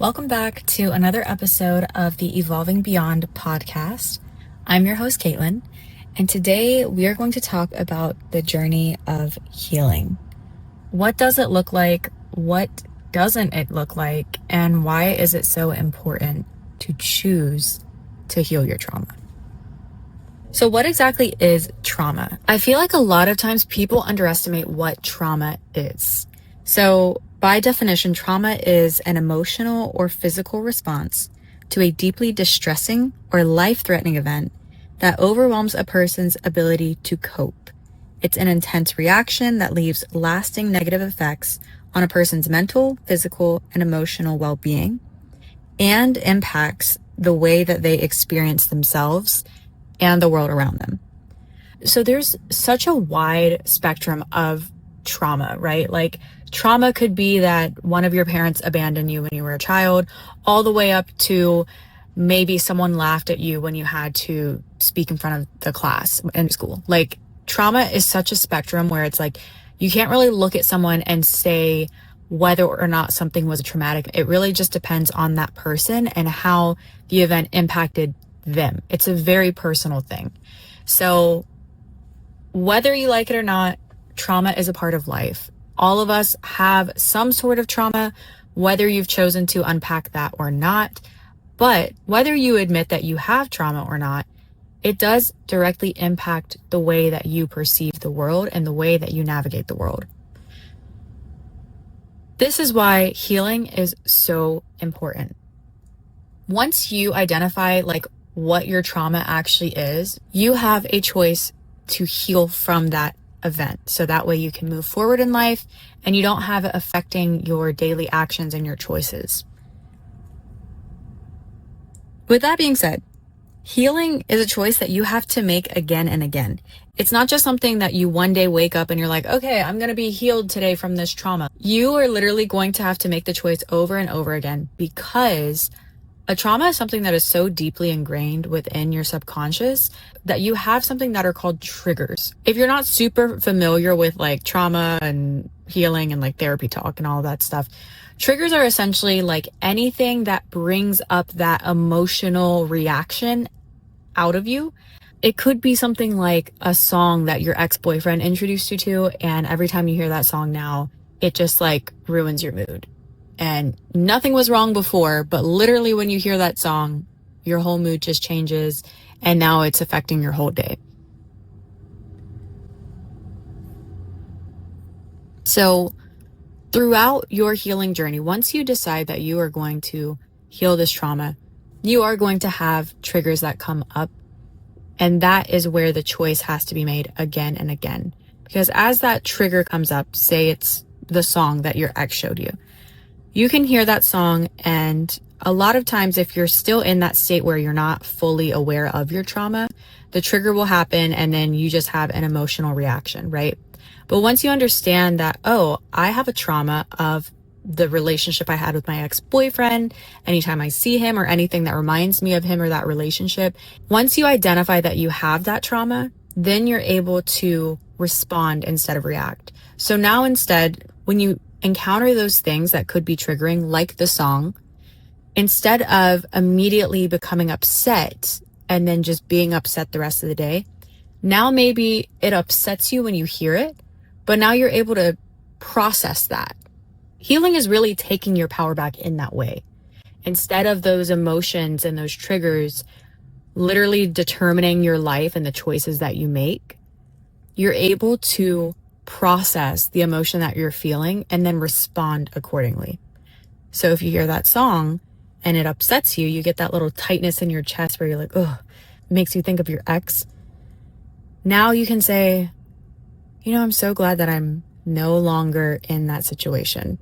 Welcome back to another episode of the Evolving Beyond podcast. I'm your host, Caitlin, and today we are going to talk about the journey of healing. What does it look like? What doesn't it look like? And why is it so important to choose to heal your trauma? So what exactly is trauma? I feel like a lot of times people underestimate what trauma is. So by definition, trauma is an emotional or physical response to a deeply distressing or life-threatening event that overwhelms a person's ability to cope. It's an intense reaction that leaves lasting negative effects on a person's mental, physical, and emotional well-being, and impacts the way that they experience themselves and the world around them. So there's such a wide spectrum of trauma, right? Like trauma could be that one of your parents abandoned you when you were a child, all the way up to maybe someone laughed at you when you had to speak in front of the class in school. Like trauma is such a spectrum where it's like you can't really look at someone and say whether or not something was traumatic. It really just depends on that person and how the event impacted them. It's a very personal thing. So whether you like it or not, trauma is a part of life. All of us have some sort of trauma, whether you've chosen to unpack that or not. But whether you admit that you have trauma or not, it does directly impact the way that you perceive the world and the way that you navigate the world. This is why healing is so important. Once you identify what your trauma actually is, you have a choice to heal from that event. So that way you can move forward in life and you don't have it affecting your daily actions and your choices. With that being said, healing is a choice that you have to make again and again. It's not just something that you one day wake up and you're like, okay, I'm going to be healed today from this trauma. You are literally going to have to make the choice over and over again, because a trauma is something that is so deeply ingrained within your subconscious that you have something that are called triggers. If you're not super familiar with trauma and healing and therapy talk and all that stuff, triggers are essentially anything that brings up that emotional reaction out of you. It could be something like a song that your ex-boyfriend introduced you to, and every time you hear that song now, it just ruins your mood. And nothing was wrong before, but literally when you hear that song, your whole mood just changes, and now it's affecting your whole day. So throughout your healing journey, once you decide that you are going to heal this trauma, you are going to have triggers that come up. And that is where the choice has to be made again and again. Because as that trigger comes up, say it's the song that your ex showed you, you can hear that song, and a lot of times if you're still in that state where you're not fully aware of your trauma, the trigger will happen and then you just have an emotional reaction, right? But once you understand that, oh, I have a trauma of the relationship I had with my ex-boyfriend, anytime I see him or anything that reminds me of him or that relationship, once you identify that you have that trauma, then you're able to respond instead of react. So now instead, when you encounter those things that could be triggering, like the song, instead of immediately becoming upset and then just being upset the rest of the day, now maybe it upsets you when you hear it, but now you're able to process that. Healing is really taking your power back in that way. Instead of those emotions and those triggers literally determining your life and the choices that you make, you're able to process the emotion that you're feeling and then respond accordingly. So if you hear that song and it upsets you, you get that little tightness in your chest where you're like, oh, it makes you think of your ex. Now you can say, I'm so glad that I'm no longer in that situation.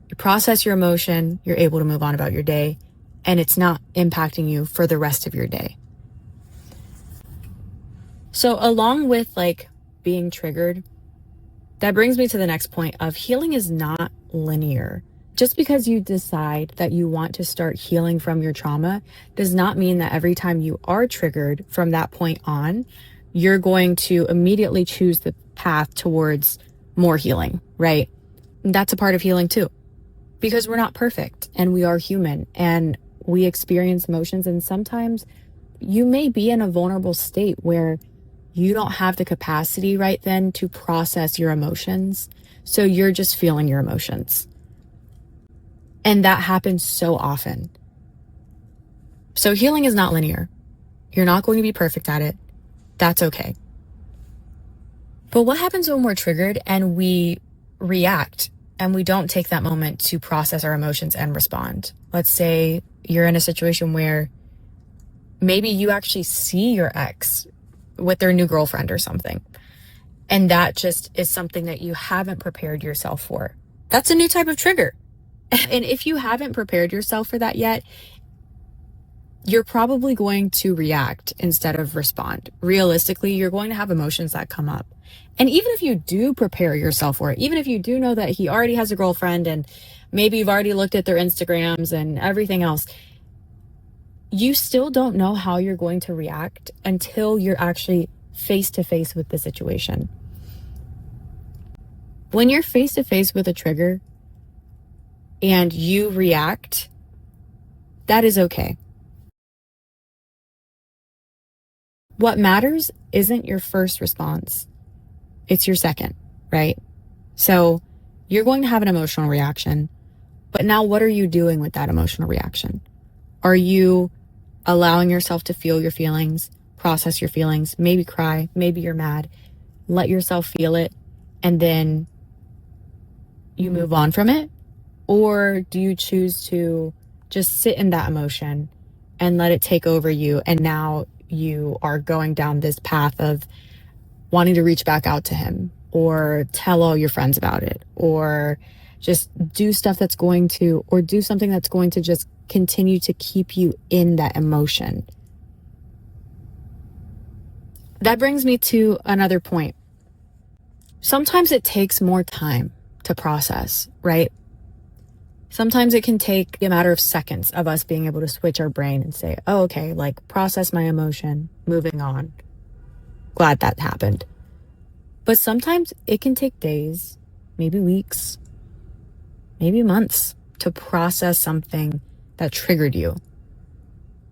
You process your emotion, you're able to move on about your day, and it's not impacting you for the rest of your day. So along with being triggered, that brings me to the next point of healing is not linear. Just because you decide that you want to start healing from your trauma does not mean that every time you are triggered from that point on, you're going to immediately choose the path towards more healing, right? That's a part of healing too. because we're not perfect and we are human and we experience emotions. And sometimes you may be in a vulnerable state where you don't have the capacity right then to process your emotions. So you're just feeling your emotions. And that happens so often. So healing is not linear. You're not going to be perfect at it. That's okay. But what happens when we're triggered and we react and we don't take that moment to process our emotions and respond? Let's say you're in a situation where maybe you actually see your ex with their new girlfriend or something. And that just is something that you haven't prepared yourself for. That's a new type of trigger. And if you haven't prepared yourself for that yet, you're probably going to react instead of respond. Realistically, you're going to have emotions that come up. And even if you do prepare yourself for it, even if you do know that he already has a girlfriend and maybe you've already looked at their Instagrams and everything else, you still don't know how you're going to react until you're actually face to face with the situation. When you're face to face with a trigger and you react, that is okay. What matters isn't your first response. It's your second, right? So you're going to have an emotional reaction, but now what are you doing with that emotional reaction? Are you allowing yourself to feel your feelings, process your feelings, maybe cry, maybe you're mad, let yourself feel it, and then you move on from it? Or do you choose to just sit in that emotion and let it take over you, and now you are going down this path of wanting to reach back out to him or tell all your friends about it or just do stuff that's going to, or do something that's going to just continue to keep you in that emotion? That brings me to another point. Sometimes it takes more time to process, right? Sometimes it can take a matter of seconds of us being able to switch our brain and say, oh, okay, like process my emotion, moving on. Glad that happened. But sometimes it can take days, maybe weeks, maybe months to process something that triggered you,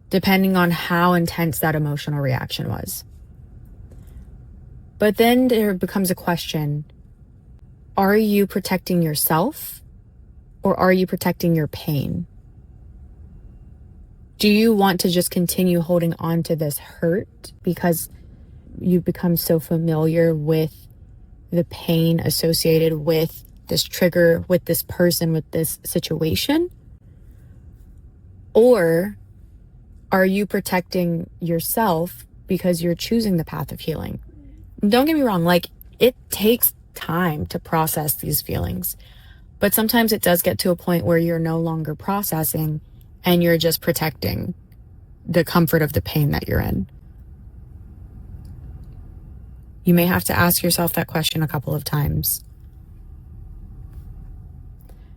depending on how intense that emotional reaction was. But then there becomes a question, are you protecting yourself or are you protecting your pain? Do you want to just continue holding on to this hurt because you've become so familiar with the pain associated with this trigger, with this person, with this situation? Or are you protecting yourself because you're choosing the path of healing? Don't get me wrong, like it takes time to process these feelings, but sometimes it does get to a point where you're no longer processing and you're just protecting the comfort of the pain that you're in. You may have to ask yourself that question a couple of times.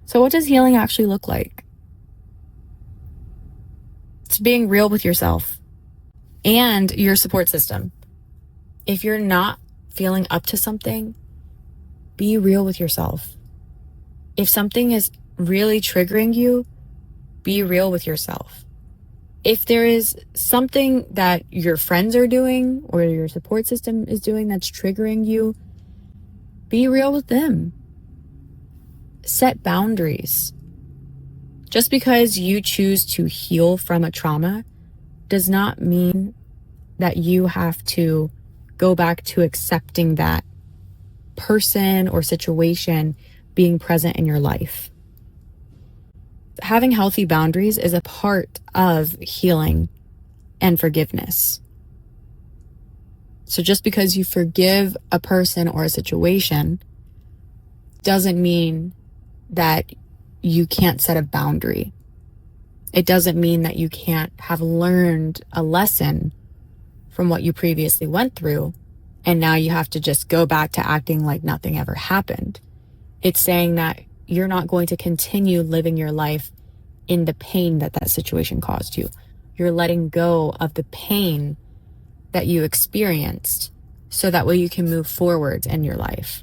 So what does healing actually look like? It's being real with yourself and your support system. If you're not feeling up to something, be real with yourself. If something is really triggering you, be real with yourself. If there is something that your friends are doing or your support system is doing that's triggering you, be real with them. Set boundaries. Just because you choose to heal from a trauma does not mean that you have to go back to accepting that person or situation being present in your life. Having healthy boundaries is a part of healing and forgiveness. So just because you forgive a person or a situation doesn't mean that you can't set a boundary. It doesn't mean that you can't have learned a lesson from what you previously went through, and now you have to just go back to acting like nothing ever happened. It's saying that you're not going to continue living your life in the pain that that situation caused you. You're letting go of the pain that you experienced so that way you can move forward in your life.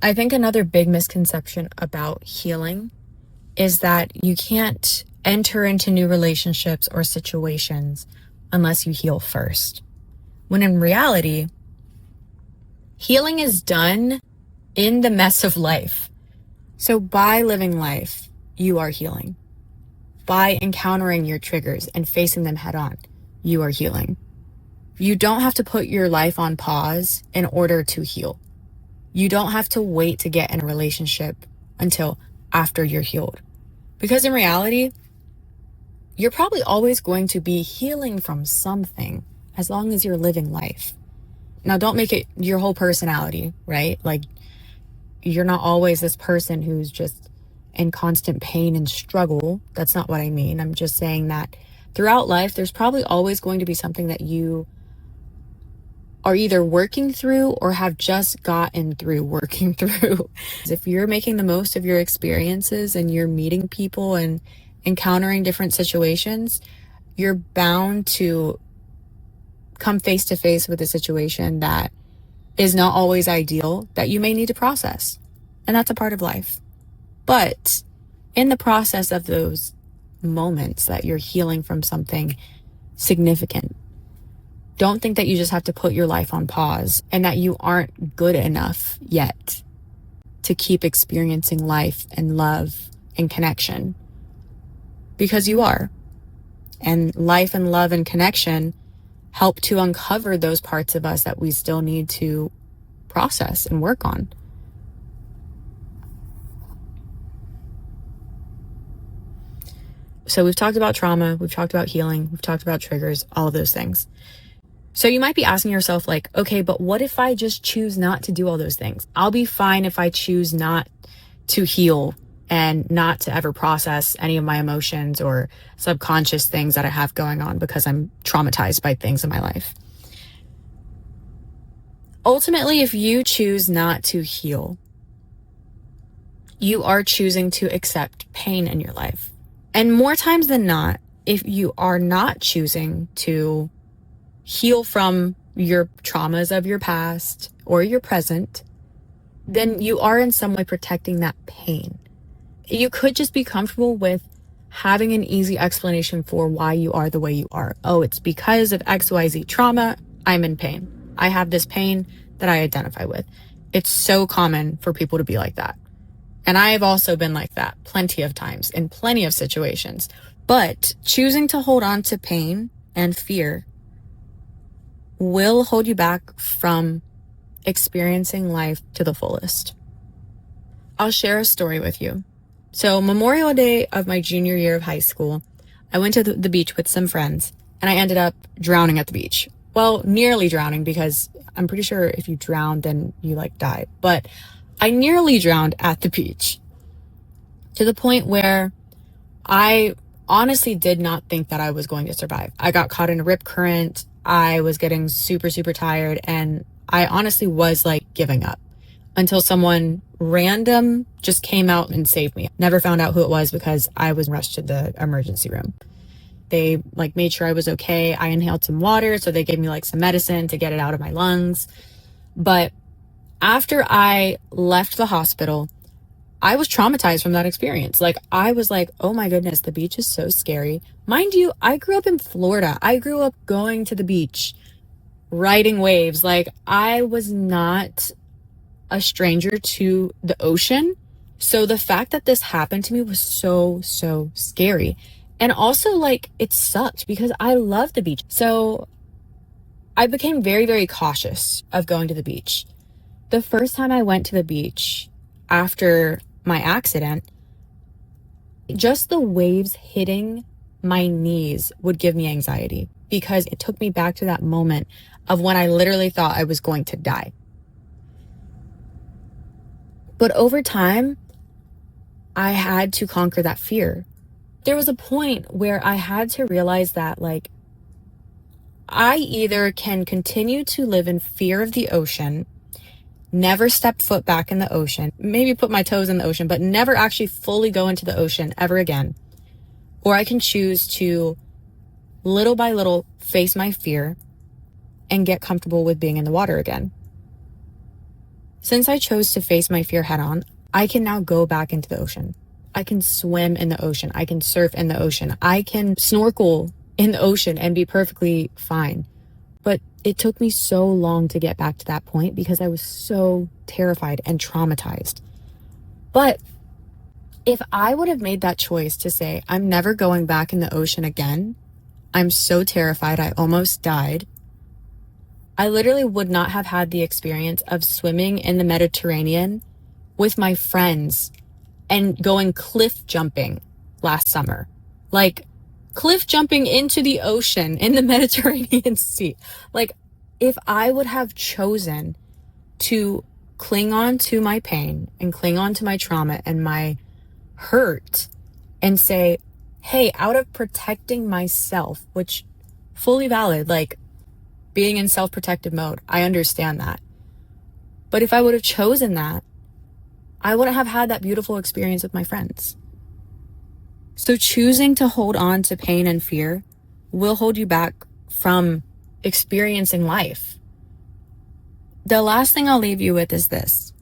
I think another big misconception about healing is that you can't enter into new relationships or situations unless you heal first. When in reality, healing is done in the mess of life. So by living life, you are healing. By encountering your triggers and facing them head on, you are healing. You don't have to put your life on pause in order to heal. You don't have to wait to get in a relationship until after you're healed. Because in reality, you're probably always going to be healing from something as long as you're living life. Now, don't make it your whole personality, right? Like, you're not always this person who's just in constant pain and struggle. That's not what I mean. I'm just saying that throughout life, there's probably always going to be something that you are either working through or have just gotten through working through. If you're making the most of your experiences and you're meeting people and encountering different situations, you're bound to come face to face with a situation that is not always ideal, that you may need to process. And that's a part of life. But in the process of those moments that you're healing from something significant, don't think that you just have to put your life on pause and that you aren't good enough yet to keep experiencing life and love and connection. Because you are. And life and love and connection help to uncover those parts of us that we still need to process and work on. So we've talked about trauma, we've talked about healing, we've talked about triggers, all of those things. So you might be asking yourself like, okay, but what if I just choose not to do all those things? I'll be fine if I choose not to heal and not to ever process any of my emotions or subconscious things that I have going on because I'm traumatized by things in my life. Ultimately, if you choose not to heal, you are choosing to accept pain in your life. And more times than not, if you are not choosing to heal from your traumas of your past or your present, then you are in some way protecting that pain. You could just be comfortable with having an easy explanation for why you are the way you are. Oh, it's because of XYZ trauma, I'm in pain. I have this pain that I identify with. It's so common for people to be like that. And I have also been like that plenty of times in plenty of situations. But choosing to hold on to pain and fear will hold you back from experiencing life to the fullest. I'll share a story with you. So Memorial Day of my junior year of high school, I went to the beach with some friends and I ended up drowning at the beach. Well, nearly drowning, because I'm pretty sure if you drown, then you die. But I nearly drowned at the beach to the point where I honestly did not think that I was going to survive. I got caught in a rip current. I was getting super, super tired. And I honestly was giving up until someone random just came out and saved me. Never found out who it was because I was rushed to the emergency room. They made sure I was okay. I inhaled some water, so they gave me some medicine to get it out of my lungs. But after I left the hospital, I was traumatized from that experience. I was oh my goodness, the beach is so scary. Mind you, I grew up in Florida. I grew up going to the beach, riding waves. I was not a stranger to the ocean. So the fact that this happened to me was so, so scary. And also it sucked because I love the beach. So I became very, very cautious of going to the beach. The first time I went to the beach after my accident, just the waves hitting my knees would give me anxiety because it took me back to that moment of when I literally thought I was going to die. But over time, I had to conquer that fear. There was a point where I had to realize that I either can continue to live in fear of the ocean, never step foot back in the ocean, maybe put my toes in the ocean, but never actually fully go into the ocean ever again. Or I can choose to little by little face my fear and get comfortable with being in the water again. Since I chose to face my fear head on, I can now go back into the ocean. I can swim in the ocean. I can surf in the ocean. I can snorkel in the ocean and be perfectly fine. But it took me so long to get back to that point because I was so terrified and traumatized. But if I would have made that choice to say, I'm never going back in the ocean again, I'm so terrified, I almost died, I literally would not have had the experience of swimming in the Mediterranean with my friends and going cliff jumping last summer. Like, cliff jumping into the ocean in the Mediterranean Sea. Like, if I would have chosen to cling on to my pain and cling on to my trauma and my hurt and say, hey, out of protecting myself, which fully valid, like being in self-protective mode, I understand that. But if I would have chosen that, I wouldn't have had that beautiful experience with my friends. So choosing to hold on to pain and fear will hold you back from experiencing life. The last thing I'll leave you with is this.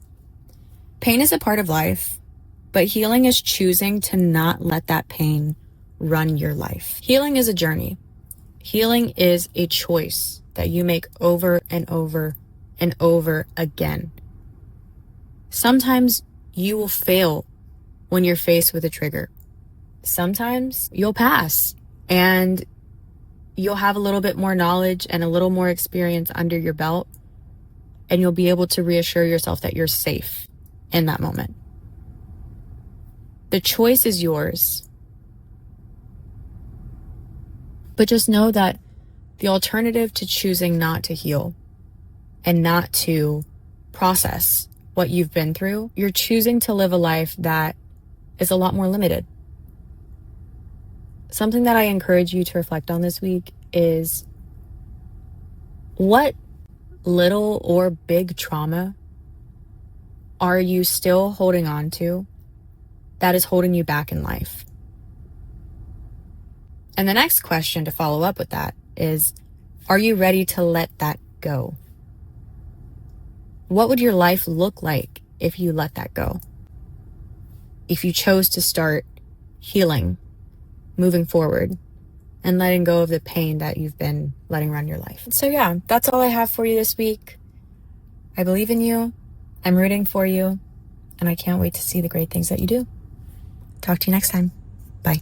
Pain is a part of life, but healing is choosing to not let that pain run your life. Healing is a journey. Healing is a choice that you make over and over and over again. Sometimes you will fail when you're faced with a trigger. Sometimes you'll pass and you'll have a little bit more knowledge and a little more experience under your belt, and you'll be able to reassure yourself that you're safe in that moment. The choice is yours. But just know that the alternative to choosing not to heal and not to process what you've been through, you're choosing to live a life that is a lot more limited. Something that I encourage you to reflect on this week is, what little or big trauma are you still holding on to that is holding you back in life? And the next question to follow up with that is, are you ready to let that go? What would your life look like if you let that go? If you chose to start healing, moving forward, and letting go of the pain that you've been letting run your life. So yeah, that's all I have for you this week. I believe in you. I'm rooting for you. And I can't wait to see the great things that you do. Talk to you next time. Bye.